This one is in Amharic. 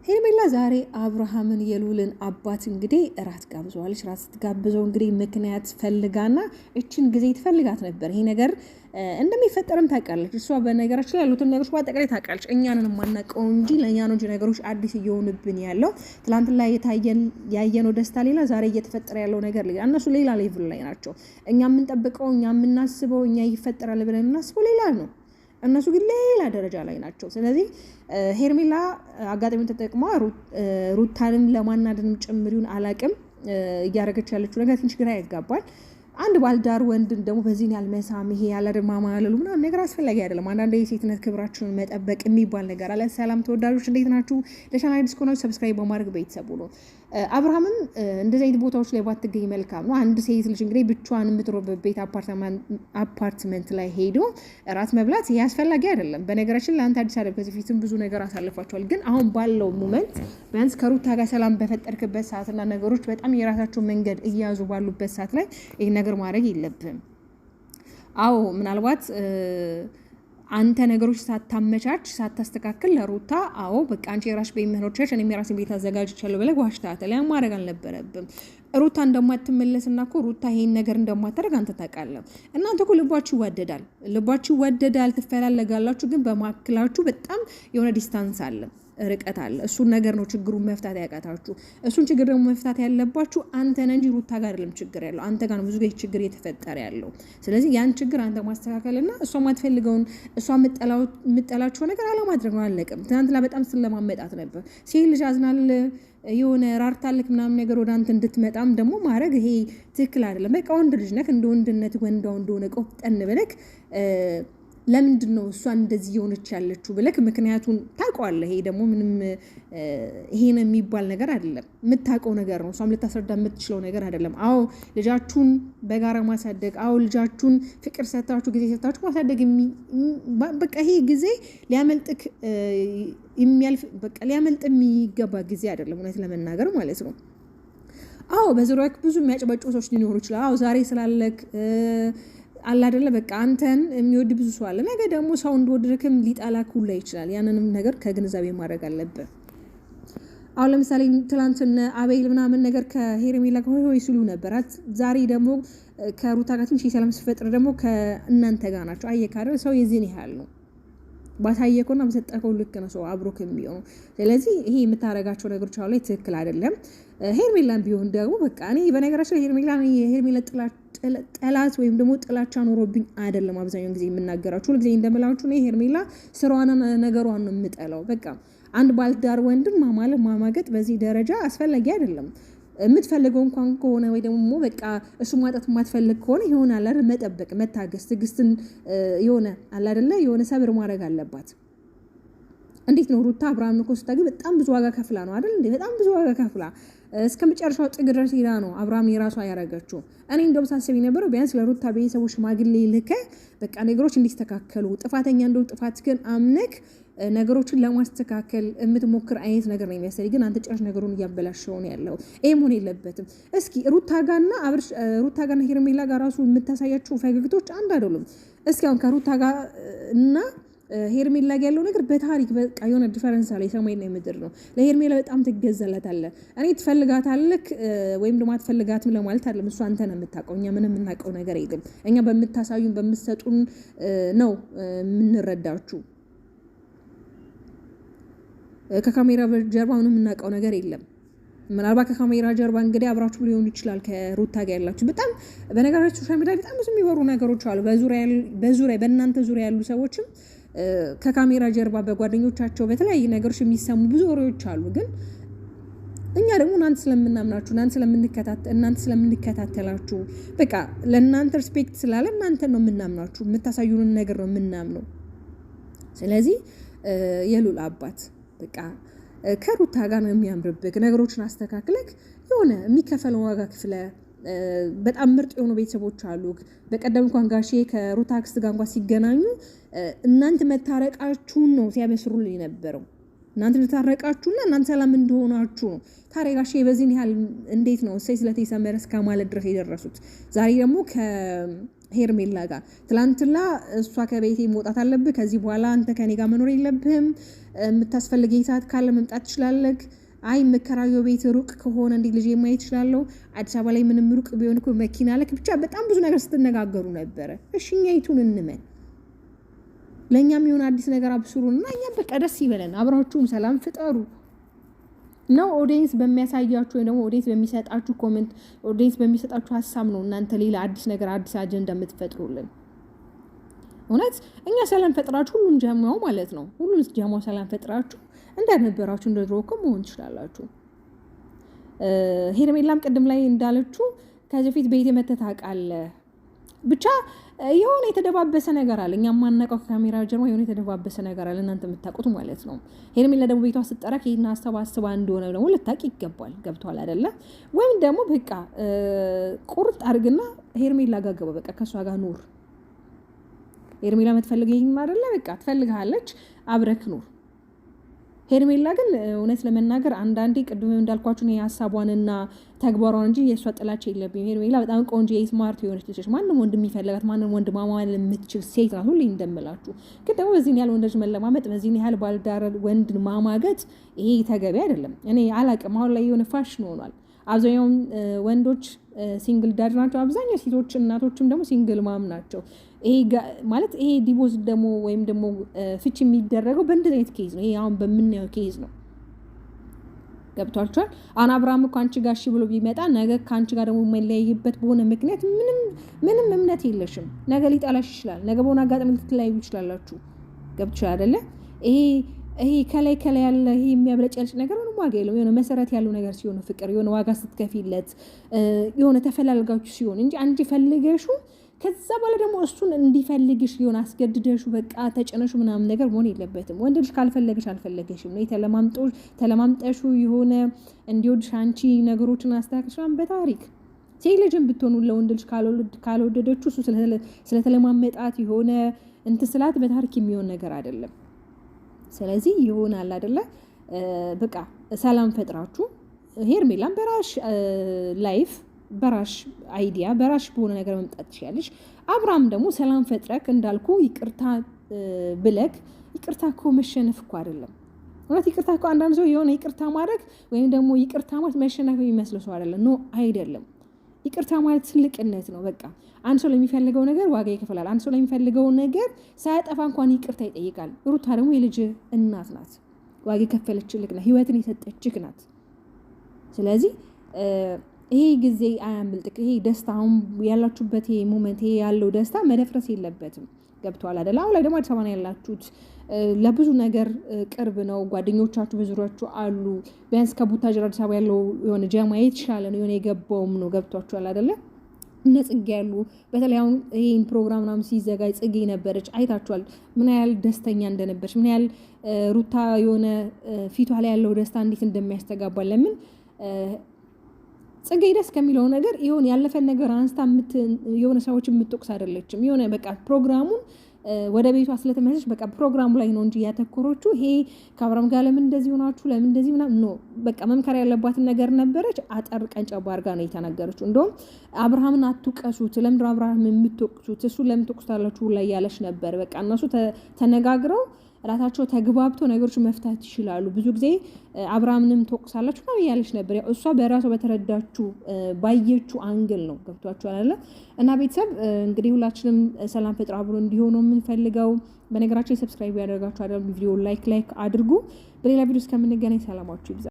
ሄርሜላ ዛሬ አብርሃምን የሉልን አባት እንግዲህ እራት ጋብዘዋለች። እራት ስትጋብዘው እንግዲህ ምክንያት ፈልጋና እችን ጊዜ ትፈልጋት ነበር። ይሄ ነገር እንደሚፈጠርም ታውቃለች። እሷ በነገራችን ላይ ያሉትን ነገሮች በአጠቃላይ ታውቃለች። እኛንን የማናውቀው እንጂ ለእኛ ነው እንጂ ነገሮች አዲስ እየሆኑብን ያለው። ትናንት ላይ ያየነው ደስታ ሌላ፣ ዛሬ እየተፈጠረ ያለው ነገር ሌላ። እነሱ ሌላ ሌቭል ላይ ናቸው። እኛ የምንጠብቀው፣ እኛ የምናስበው፣ እኛ ይፈጠራል ብለን የምናስበው ሌላ ነው። እነሱ ግን ሌላ ደረጃ ላይ ናቸው። ስለዚህ ሄርሜላ አጋጣሚውን ተጠቅማ ሩታንም ለማናደንም ጭምሪውን አላቅም እያረገች ያለችው ነገር ትንሽ ግራ ያጋባል። አንድ ባልዳር ወንድን ደግሞ በዚህ ያልመሳም ይሄ ያላደማማለሉ ምናምን ነገር አስፈላጊ አይደለም። አንዳንድ የሴትነት ክብራችንን መጠበቅ የሚባል ነገር አለ። ሰላም ተወዳጆች እንዴት ናችሁ? ለቻናል አዲስ ከሆናችሁ ሰብስክራይብ በማድረግ ቤተሰቡ ነው። አብርሃምም እንደዚህ አይነት ቦታዎች ላይ ባትገኝ መልካም ነው። አንድ ሴት ልጅ እንግዲህ ብቻዋን የምትኖርበት ቤት አፓርትመንት ላይ ሄዶ እራት መብላት ይሄ አስፈላጊ አይደለም። በነገራችን ለአንተ አዲስ አበባ ከዚህ ፊትም ብዙ ነገር አሳልፏቸዋል። ግን አሁን ባለው ሞመንት ቢያንስ ከሩታ ጋር ሰላም በፈጠርክበት ሰዓትና ነገሮች በጣም የራሳቸው መንገድ እያያዙ ባሉበት ሰዓት ላይ ይሄ ነገር ማድረግ የለብህም። አዎ ምናልባት አንተ ነገሮች ሳታመቻች ሳታስተካክል ለሩታ አዎ በቃ አንቺ የራስሽ ቤት መኖርቻች እኔም የራሴን ቤት አዘጋጅቻለሁ ብለህ ዋሽታታል። ያን ማድረግ አልነበረብም። ሩታ እንደማትመለስና እኮ ሩታ ይሄን ነገር እንደማታደርግ አንተ ታውቃለህ። እናንተ እኮ ልባችሁ ይወደዳል፣ ትፈላለጋላችሁ። ግን በማክላችሁ በጣም የሆነ ዲስታንስ አለ፣ ርቀት አለ። እሱን ነገር ነው ችግሩን መፍታት ያቃታችሁ። እሱን ችግር ደግሞ መፍታት ያለባችሁ አንተ ነህ እንጂ ሩታ ጋር አይደለም ችግር ያለው። አንተ ጋር ነው ብዙ ጊዜ ችግር እየተፈጠረ ያለው። ስለዚህ ያን ችግር አንተ ማስተካከልና እሷ ማትፈልገውን እሷ የምጠላቸው ነገር አለማድረግ ነው። አለቅም። ትናንትና በጣም ስለማመጣት ነበር። ሴት ልጅ አዝናል የሆነ ራርታልክ ምናምን ነገር ወደ አንተ እንድትመጣም ደግሞ ማድረግ ይሄ ትክክል አይደለም። በቃ ወንድ ልጅ ነክ እንደ ወንድነት ወንዳው እንደሆነ ቆፍጠን ብለክ ለምንድን ነው እሷ እንደዚህ የሆነች ያለችው ብለክ ምክንያቱን ታውቀዋለህ። ይሄ ደግሞ ምንም ይሄ ነው የሚባል ነገር አይደለም። የምታውቀው ነገር ነው። እሷም ልታስረዳ የምትችለው ነገር አይደለም። አዎ ልጃችሁን በጋራ ማሳደግ፣ አዎ ልጃችሁን ፍቅር ሰታችሁ ጊዜ ሰታችሁ ማሳደግ በቃ ይሄ ጊዜ ሊያመልጥክ ሊያመልጥ የሚገባ ጊዜ አይደለም፣ እውነት ለመናገር ማለት ነው። አዎ በዙሪያክ ብዙ የሚያጭበጩ ሰዎች ሊኖሩ ይችላል። አዎ ዛሬ ስላለክ አላ አይደለ በቃ አንተን የሚወድ ብዙ ሰው አለ። ነገ ደግሞ ሰው እንደወደድክም ሊጣላክ ሁላ ይችላል። ያንንም ነገር ከግንዛቤ ማድረግ አለብህ። አሁን ለምሳሌ ትላንትና አቤል ምናምን ነገር ከሄርሜላ ጋር ሆይ ሲሉ ነበራት። ዛሬ ደግሞ ከሩታ ጋር ትንሽ ሰላም ሲፈጥር ደግሞ ከእናንተ ጋር ናቸው። አየህ አይደል ሰው የዚህን ያህል ነው። ባሳየከውና በሰጠከው ልክ ነው ሰው አብሮክ የሚሆነው። ስለዚህ ይሄ የምታረጋቸው ነገሮች አሉ ላይ ትክክል አይደለም። ሄርሜላን ቢሆን ደግሞ በቃ እኔ በነገራችን ላይ ሄርሜላ ጠላት ወይም ደግሞ ጥላቻ ኖሮብኝ አይደለም አብዛኛውን ጊዜ የምናገራችሁ። ሁልጊዜ እንደምላችሁ ነው ሄርሜላ ስራዋን ነገሯን ነው የምጠላው። በቃ አንድ ባልዳር ወንድን ማማገጥ በዚህ ደረጃ አስፈላጊ አይደለም። የምትፈልገው እንኳን ከሆነ ወይ ደግሞ በቃ እሱ ማጣት የማትፈልግ ከሆነ ይሆናል አይደል መጠበቅ፣ መታገስ፣ ትዕግስትን የሆነ አለ አይደለ የሆነ ሰብር ማድረግ አለባት። እንዴት ነው ሩታ አብርሃም እኮ ስታገኝ በጣም ብዙ ዋጋ ከፍላ ነው አይደል እንዴ? በጣም ብዙ ዋጋ ከፍላ እስከ መጨረሻው ጥግ ድረስ ሄዳ ነው አብርሃም የራሷ ያረጋችው። እኔ እንደውም ሳስብ የነበረው ቢያንስ ለሩታ ቤተሰቦች ሽማግሌ ልከ በቃ ነገሮች እንዲስተካከሉ ጥፋተኛ እንደው ጥፋት ግን አምነክ ነገሮችን ለማስተካከል የምትሞክር አይነት ነገር ነው የሚያሰሪ። ግን አንተ ጭራሽ ነገሩን እያበላሸው ነው ያለው። ይሄ መሆን የለበትም። እስኪ ሩታ ጋርና ሄርሜላ ጋር ራሱ የምታሳያቸው ፈገግቶች አንድ አይደሉም። እስኪ አሁን ከሩታ ጋር እና ሄርሜላ ጋር ያለው ነገር በታሪክ በቃ የሆነ ዲፈረንስ አለ። ሰማይና ምድር ነው። ለሄርሜላ በጣም ትገዛላታለህ። እኔ ትፈልጋታለህ ወይም ደግሞ አትፈልጋትም ለማለት አይደለም። እሱ አንተ ነው የምታውቀው። እኛ ምንም የምናውቀው ነገር የለም። እኛ በምታሳዩን በምትሰጡን ነው የምንረዳችሁ። ከካሜራ ጀርባ ምንም የምናውቀው ነገር የለም። ምናልባት ከካሜራ ጀርባ እንግዲህ አብራችሁ ሊሆን ይችላል ከሩታ ጋር ያላችሁ። በጣም በነገራችሁ ሶሻል ሚዲያ በጣም ብዙ የሚወሩ ነገሮች አሉ። በዙሪያ በእናንተ ዙሪያ ያሉ ሰዎችም ከካሜራ ጀርባ በጓደኞቻቸው በተለያዩ ነገሮች የሚሰሙ ብዙ ወሬዎች አሉ። ግን እኛ ደግሞ እናንተ ስለምናምናችሁ እናንተ ስለምንከታተላችሁ በቃ ለእናንተ ሪስፔክት ስላለ እናንተ ነው የምናምናችሁ። የምታሳዩንን ነገር ነው የምናምነው። ስለዚህ የሉል አባት በቃ ከሩታ ጋር ነው የሚያምርብክ። ነገሮችን አስተካክለክ የሆነ የሚከፈለው ዋጋ ክፍለ በጣም ምርጥ የሆኑ ቤተሰቦች አሉ። በቀደም እንኳን ጋሼ ከሩታ አክስት ጋር እንኳን ሲገናኙ እናንተ መታረቃችሁን ነው ሲያበስሩልኝ የነበረው። እናንተ ልታረቃችሁና እናንተ ሰላም እንደሆናችሁ ነው። ታዲያ ጋሼ በዚህን ያህል እንዴት ነው እሰይ ስለተሰመረ እስከ ማለት ድረስ የደረሱት? ዛሬ ደግሞ ሄርሜላ ጋር ትላንትና እሷ ከቤቴ መውጣት አለብህ፣ ከዚህ በኋላ አንተ ከኔ ጋር መኖር የለብህም፣ የምታስፈልገኝ ሰዓት ካለ መምጣት ትችላለህ፣ አይ የምከራየው ቤት ሩቅ ከሆነ እንዴ ልጅ ማየት እችላለሁ፣ አዲስ አበባ ላይ ምንም ሩቅ ቢሆን እኮ መኪና ለክ፣ ብቻ በጣም ብዙ ነገር ስትነጋገሩ ነበረ። እሺ እኛ ይቱን እንመን፣ ለእኛም የሆነ አዲስ ነገር አብስሩና እኛም በቃ ደስ ይበለን፣ አብራችሁም ሰላም ፍጠሩ ነው። ኦዲየንስ በሚያሳያችሁ ወይ ደግሞ ኦዲየንስ በሚሰጣችሁ ኮሜንት፣ ኦዲየንስ በሚሰጣችሁ ሀሳብ ነው እናንተ ሌላ አዲስ ነገር አዲስ አጀንዳ የምትፈጥሩልን። እውነት እኛ ሰላም ፈጥራችሁ ሁሉም ጀማው ማለት ነው፣ ሁሉም ጀማው ሰላም ፈጥራችሁ እንደነበራችሁ እንደድሮ እኮ መሆን ትችላላችሁ። ሄርሜላም ቅድም ላይ እንዳለችው ከዚህ በፊት ቤት መተታቃለ ብቻ የሆነ የተደባበሰ ነገር አለ፣ እኛ ማናውቀው ከካሜራ ጀርባ የሆነ የተደባበሰ ነገር አለ፣ እናንተ የምታውቁት ማለት ነው። ሄርሜላ ደግሞ ቤቷ ስትጠራ ከይና አሰባስባ እንደሆነ ደግሞ ልታውቅ ይገባል። ገብቷል አይደለ? ወይም ደግሞ በቃ ቁርጥ አድርግና ሄርሜላ ጋር ገባ፣ በቃ ከሷ ጋር ኑር። ሄርሜላ የምትፈልገኝ አይደለ? በቃ ትፈልግሃለች፣ አብረክ ኑር። ሄርሜላ ግን እውነት ለመናገር አንዳንዴ ቅድም እንዳልኳችሁ ነው ሀሳቧንና ተግባሯን እንጂ የእሷ ጥላቻ የለብኝም። ሄርሜላ በጣም ቆንጆ ስማርት የሆነች ልጅ፣ ማንም ወንድ የሚፈልጋት ማንም ወንድ ማማል የምትችል ሴት ናት፣ ሁሌ እንደምላችሁ። ግን ደግሞ በዚህን ያህል ወንዶች መለማመጥ፣ በዚህን ያህል ባልዳር ወንድ ማማገጥ ይሄ ተገቢ አይደለም። እኔ አላቅም፣ አሁን ላይ የሆነ ፋሽን ሆኗል። አብዛኛውን ወንዶች ሲንግል ዳድ ናቸው፣ አብዛኛው ሴቶች እናቶችም ደግሞ ሲንግል ማም ናቸው። ይሄ ማለት ይሄ ዲቮርስ ደግሞ ወይም ደግሞ ፍቺ የሚደረገው በእንደዚህ አይነት ኬዝ ነው። ይሄ አሁን በምናየው ኬዝ ነው። ገብቷችኋል? አሁን አብርሃም እኮ አንቺ ጋር እሺ ብሎ ቢመጣ ነገ ከአንቺ ጋር ደግሞ የማይለያይበት በሆነ ምክንያት ምንም እምነት የለሽም፣ ነገ ሊጠላሽ ይችላል፣ ነገ በሆነ አጋጣሚ ልትለያዩ ይችላላችሁ። ገብቶሻል አይደለ? ይሄ ከላይ ያለ ይሄ የሚያብለጨልጭ ነገር ምንም ዋጋ የለውም። የሆነ መሰረት ያለው ነገር ሲሆን ፍቅር የሆነ ዋጋ ስትከፊለት የሆነ ተፈላልጋችሁ ሲሆን እንጂ አንቺ ፈልገሹ ከዛ በኋላ ደግሞ እሱን እንዲፈልግሽ ሊሆን አስገድደሹ በቃ ተጨነሹ ምናምን ነገር መሆን የለበትም። ወንድ ልጅ ካልፈለገሽ አልፈለገሽም ነው ተለማምጠሹ የሆነ እንዲወድሽ አንቺ ነገሮችን አስተካክልሽ በታሪክ ሴት ልጅን ብትሆኑ ለወንድ ልጅ ካልወደደችው እሱ ስለተለማመጣት የሆነ እንትን ስላት በታሪክ የሚሆን ነገር አይደለም። ስለዚህ ይሆናል አይደለ? በቃ ሰላም ፈጥራችሁ ሄርሜላም በራሽ ላይፍ በራሽ አይዲያ በራሽ በሆነ ነገር መምጣት ትችላለሽ። አብርሃም ደግሞ ሰላም ፈጥረክ እንዳልኩ ይቅርታ ብለክ፣ ይቅርታ እኮ መሸነፍ እኮ አይደለም። እውነት ይቅርታ እኮ አንዳንድ ሰው የሆነ ይቅርታ ማድረግ ወይም ደግሞ ይቅርታ ማለት መሸነፍ የሚመስለው ሰው አይደለም። ኖ አይደለም። ይቅርታ ማለት ትልቅነት ነው። በቃ አንድ ሰው ለሚፈልገው ነገር ዋጋ ይከፍላል። አንድ ሰው ለሚፈልገው ነገር ሳያጠፋ እንኳን ይቅርታ ይጠይቃል። ሩታ ደግሞ የልጅ እናት ናት፣ ዋጋ የከፈለችልክ ናት፣ ህይወትን የሰጠችክ ናት። ስለዚህ ይሄ ጊዜ አያምልጥክ። ይሄ ደስታ አሁን ያላችሁበት ይሄ ሞመንት ይሄ ያለው ደስታ መደፍረስ የለበትም። ገብቷል አይደል? አሁን ላይ ደግሞ አዲስ አበባ ነው ያላችሁት፣ ለብዙ ነገር ቅርብ ነው። ጓደኞቻችሁ ብዙራችሁ አሉ። ቢያንስ ከቡታጅራ አዲስ አበባ ያለው የሆነ ጀማ የተሻለ ነው፣ የሆነ የገባውም ነው። ገብቷችኋል አይደለ? እነ ጽጌ ያሉ በተለይ አሁን ይሄን ፕሮግራም ምናምን ሲዘጋጅ ጽጌ ነበረች። አይታችኋል ምን ያህል ደስተኛ እንደነበረች፣ ምን ያህል ሩታ የሆነ ፊቷ ላይ ያለው ደስታ እንዴት እንደሚያስተጋባል። ለምን ጽጌ ደስ ከሚለው ነገር ይሁን ያለፈን ነገር አንስታ የሆነ ሰዎች የምትወቅስ አይደለችም። የሆነ በቃ ፕሮግራሙን ወደ ቤቷ ስለተመለሰች በቃ ፕሮግራሙ ላይ ነው እንጂ ያተኮረችው ይሄ ከአብርሃም ጋር ለምን እንደዚህ ሆናችሁ ለምን እንደዚህ ምናምን ኖ በቃ መምከር ያለባትን ነገር ነበረች። አጠር ቀንጨባ አድርጋ ነው የተናገረችው። እንደውም አብርሃምን አትውቀሱት፣ ለምን አብርሃም የምትወቅሱት እሱ ለምን ትወቅሱታላችሁ ላይ ያለች ነበር። በቃ እነሱ ተነጋግረው ራሳቸው ተግባብቶ ነገሮች መፍታት ይችላሉ። ብዙ ጊዜ አብርሃምንም ተወቅሳላችሁ ነው ያለች ነበር። ያው እሷ በራሷ በተረዳችሁ ባየችው አንግል ነው። ገብቷችሁ አይደለ? እና ቤተሰብ እንግዲህ ሁላችንም ሰላም ፈጥሮ አብሮ እንዲሆኑ የምንፈልገው። በነገራችን ሰብስክራይብ ያደርጋችሁ አይደል? ቪዲዮ ላይክ አድርጉ። በሌላ ቪዲዮ እስከምንገናኝ ሰላማችሁ ይብዛ።